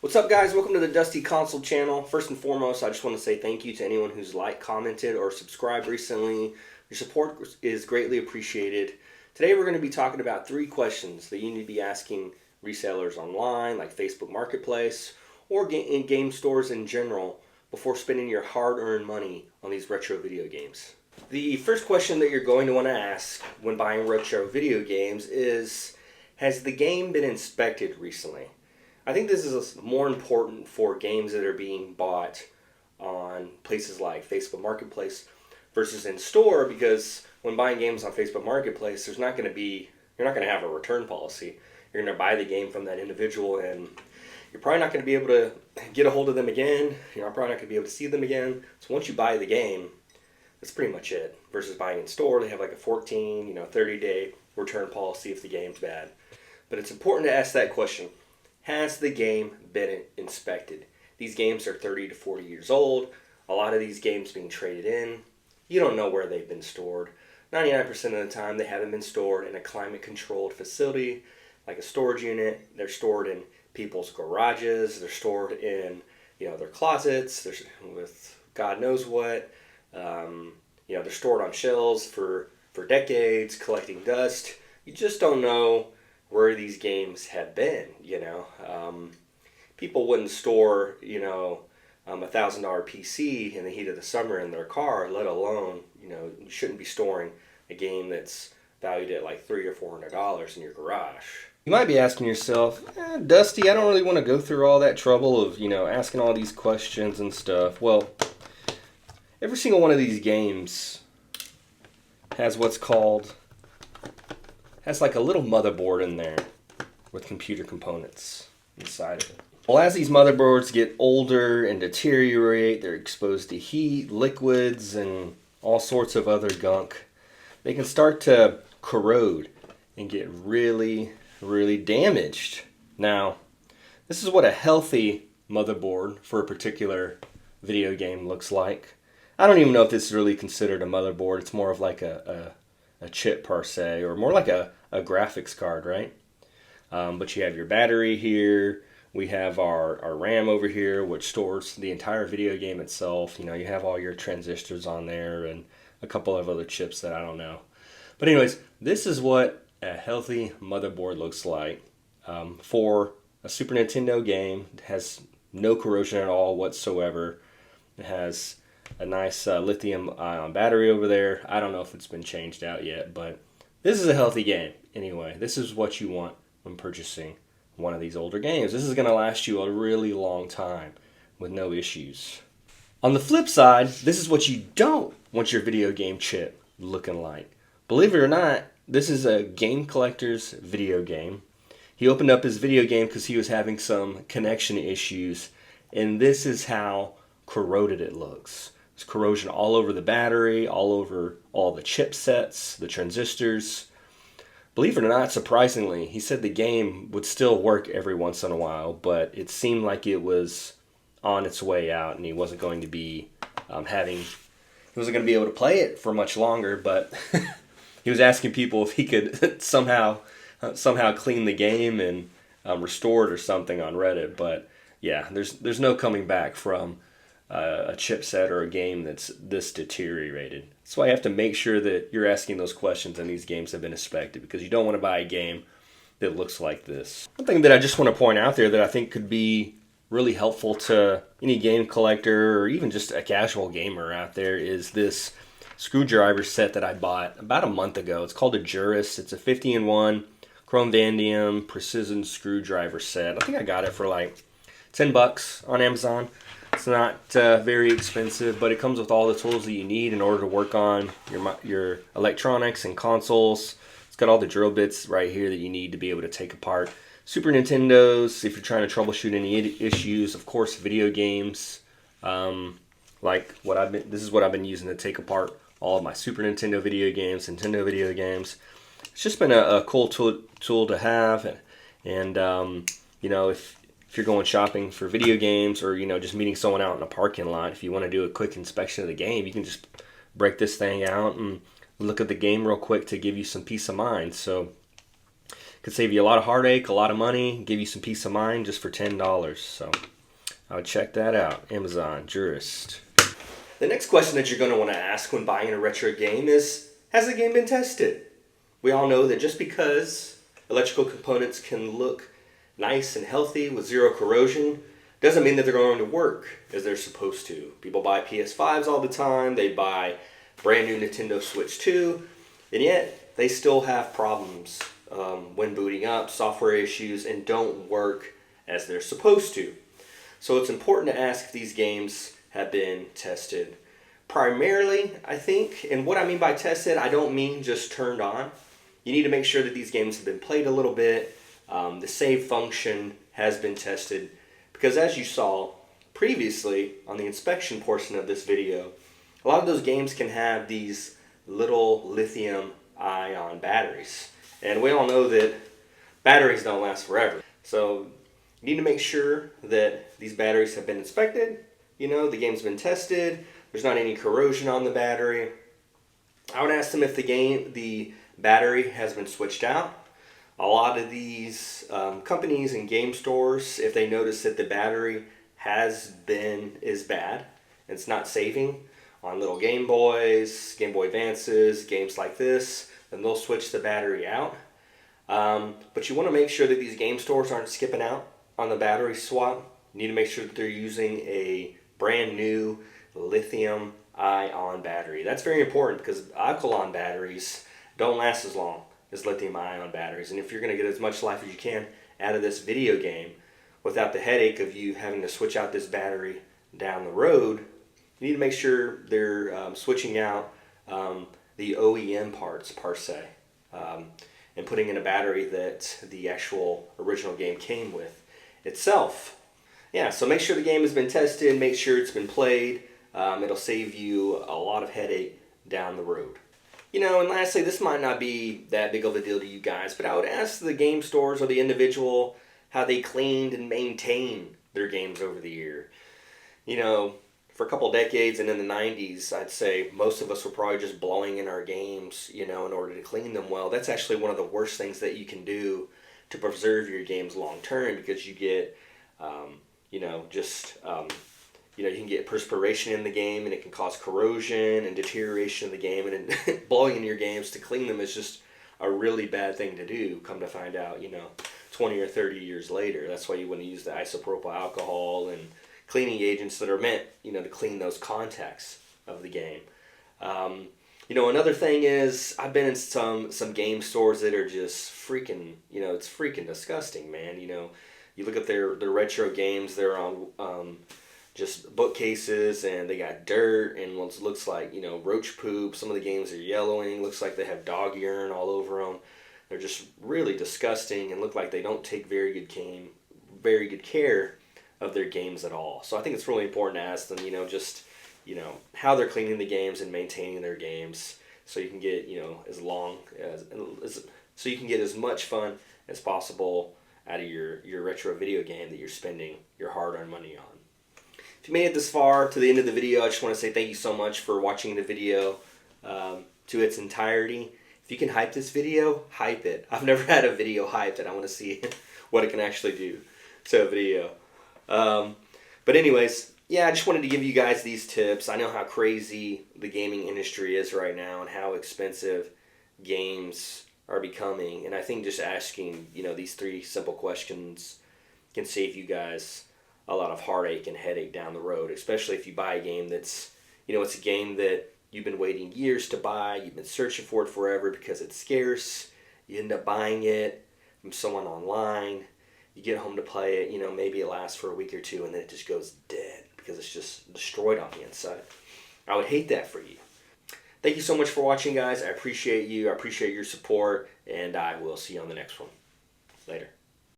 What's up, guys? Welcome to the Dusty Console channel. First and foremost, I just want to say thank you to anyone who's liked, commented, or subscribed recently. Your support is greatly appreciated. Today we're going to be talking about 3 questions that you need to be asking resellers online, like Facebook Marketplace, or in game stores in general, before spending your hard-earned money on these retro video games. The first question that you're going to want to ask when buying retro video games is, has the game been inspected recently? I think this is more important for games that are being bought on places like Facebook Marketplace versus in store, because when buying games on Facebook Marketplace, you're not going to have a return policy. You're going to buy the game from that individual, and you're probably not going to be able to get a hold of them again. You're probably not going to be able to see them again. So once you buy the game, that's pretty much it. Versus buying in store, they have like a 14, 30-day return policy if the game's bad. But it's important to ask that question. Has the game been inspected? These games are 30 to 40 years old. A lot of these games being traded in. You don't know where they've been stored. 99% of the time they haven't been stored in a climate-controlled facility, like a storage unit. They're stored in people's garages. They're stored in their closets. They're with God knows what. They're stored on shelves for decades, collecting dust. You just don't know where these games have been. People wouldn't store $1,000 PC in the heat of the summer in their car, let alone you shouldn't be storing a game that's valued at like $300 or $400 in your garage. You might be asking yourself, Dusty, I don't really want to go through all that trouble of asking all these questions and stuff. Well, every single one of these games has has like a little motherboard in there with computer components inside of it. Well, as these motherboards get older and deteriorate, they're exposed to heat, liquids, and all sorts of other gunk. They can start to corrode and get really, really damaged. Now, this is what a healthy motherboard for a particular video game looks like. I don't even know if this is really considered a motherboard. It's more of like a chip per se, or more like a graphics card, right? But you have your battery here. We have our RAM over here, which stores the entire video game itself. You have all your transistors on there and a couple of other chips that I don't know. But anyways, this is what a healthy motherboard looks like for a Super Nintendo game. It has no corrosion at all whatsoever. It has a nice lithium-ion battery over there. I don't know if it's been changed out yet, but this is a healthy game. Anyway, this is what you want when purchasing one of these older games. This is going to last you a really long time with no issues. On the flip side, this is what you don't want your video game chip looking like. Believe it or not, this is a game collector's video game. He opened up his video game because he was having some connection issues, and this is how corroded it looks. There's corrosion all over the battery, all over all the chipsets, the transistors. Believe it or not, surprisingly, he said the game would still work every once in a while, but it seemed like it was on its way out, and he wasn't going to be he wasn't going to be able to play it for much longer. But he was asking people if he could somehow clean the game and restore it or something on Reddit. But yeah, there's no coming back from a chipset or a game that's this deteriorated. That's why you have to make sure that you're asking those questions and these games have been inspected, because you don't want to buy a game that looks like this. One thing that I just want to point out there that I think could be really helpful to any game collector or even just a casual gamer out there is this screwdriver set that I bought about a month ago. It's called a Juris. It's a 50-in-1 chrome vanadium precision screwdriver set. I think I got it for like $10 on Amazon. It's not very expensive, but it comes with all the tools that you need in order to work on your electronics and consoles. It's got all the drill bits right here that you need to be able to take apart Super Nintendos if you're trying to troubleshoot any issues. Of course, video games, this is what I've been using to take apart all of my Super Nintendo video games, Nintendo video games. It's just been a cool tool to have, and if you're going shopping for video games or, just meeting someone out in a parking lot, if you want to do a quick inspection of the game, you can just break this thing out and look at the game real quick to give you some peace of mind. So Could save you a lot of heartache, a lot of money, give you some peace of mind just for $10. So I would check that out. Amazon, Jurist. The next question that you're going to want to ask when buying a retro game is, has the game been tested? We all know that just because electrical components can look nice and healthy with zero corrosion doesn't mean that they're going to work as they're supposed to. People buy PS5s all the time, they buy brand new Nintendo Switch 2, and yet they still have problems when booting up, software issues, and don't work as they're supposed to. So it's important to ask if these games have been tested. Primarily, I think, and what I mean by tested, I don't mean just turned on. You need to make sure that these games have been played a little bit. The save function has been tested. Because as you saw previously on the inspection portion of this video, a lot of those games can have these little lithium-ion batteries. And we all know that batteries don't last forever. So you need to make sure that these batteries have been inspected. You know, the game's been tested. There's not any corrosion on the battery. I would ask them if the battery has been switched out. A lot of these companies and game stores, if they notice that the battery is bad, it's not saving on little Game Boys, Game Boy Advances, games like this, then they'll switch the battery out. But you want to make sure that these game stores aren't skipping out on the battery swap. You need to make sure that they're using a brand new lithium-ion battery. That's very important because alkaline batteries don't last as long as lithium-ion batteries. And if you're going to get as much life as you can out of this video game without the headache of you having to switch out this battery down the road, you need to make sure they're switching out the OEM parts per se and putting in a battery that the actual original game came with itself. Yeah, so make sure the game has been tested, make sure it's been played. It'll save you a lot of headache down the road. You know, and lastly, this might not be that big of a deal to you guys, but I would ask the game stores or the individual how they cleaned and maintained their games over the year. You know, for a couple decades and in the 90s, I'd say most of us were probably just blowing in our games, you know, in order to clean them well. That's actually one of the worst things that you can do to preserve your games long term because you get, you can get perspiration in the game and it can cause corrosion and deterioration in the game. And blowing in your games to clean them is just a really bad thing to do, come to find out, 20 or 30 years later. That's why you want to use the isopropyl alcohol and cleaning agents that are meant, to clean those contacts of the game. Another thing is I've been in some game stores that are just freaking, it's freaking disgusting, man. You look at their retro games, they're on just bookcases and they got dirt and what looks like, roach poop. Some of the games are yellowing, looks like they have dog urine all over them. They're just really disgusting and look like they don't take very good care of their games at all. So I think it's really important to ask them, how they're cleaning the games and maintaining their games so you can get, so you can get as much fun as possible out of your retro video game that you're spending your hard-earned money on. If you made it this far to the end of the video, I just want to say thank you so much for watching the video to its entirety. If you can hype this video, hype it. I've never had a video hyped and I want to see what it can actually do to a video. But anyways, yeah, I just wanted to give you guys these tips. I know how crazy the gaming industry is right now and how expensive games are becoming. And I think just asking, these 3 simple questions can save you guys a lot of heartache and headache down the road, especially if you buy a game that's, it's a game that you've been waiting years to buy, you've been searching for it forever because it's scarce, you end up buying it from someone online, you get home to play it, maybe it lasts for a week or 2 and then it just goes dead because it's just destroyed on the inside. I would hate that for you. Thank you so much for watching, guys. I appreciate you, I appreciate your support, and I will see you on the next one. Later.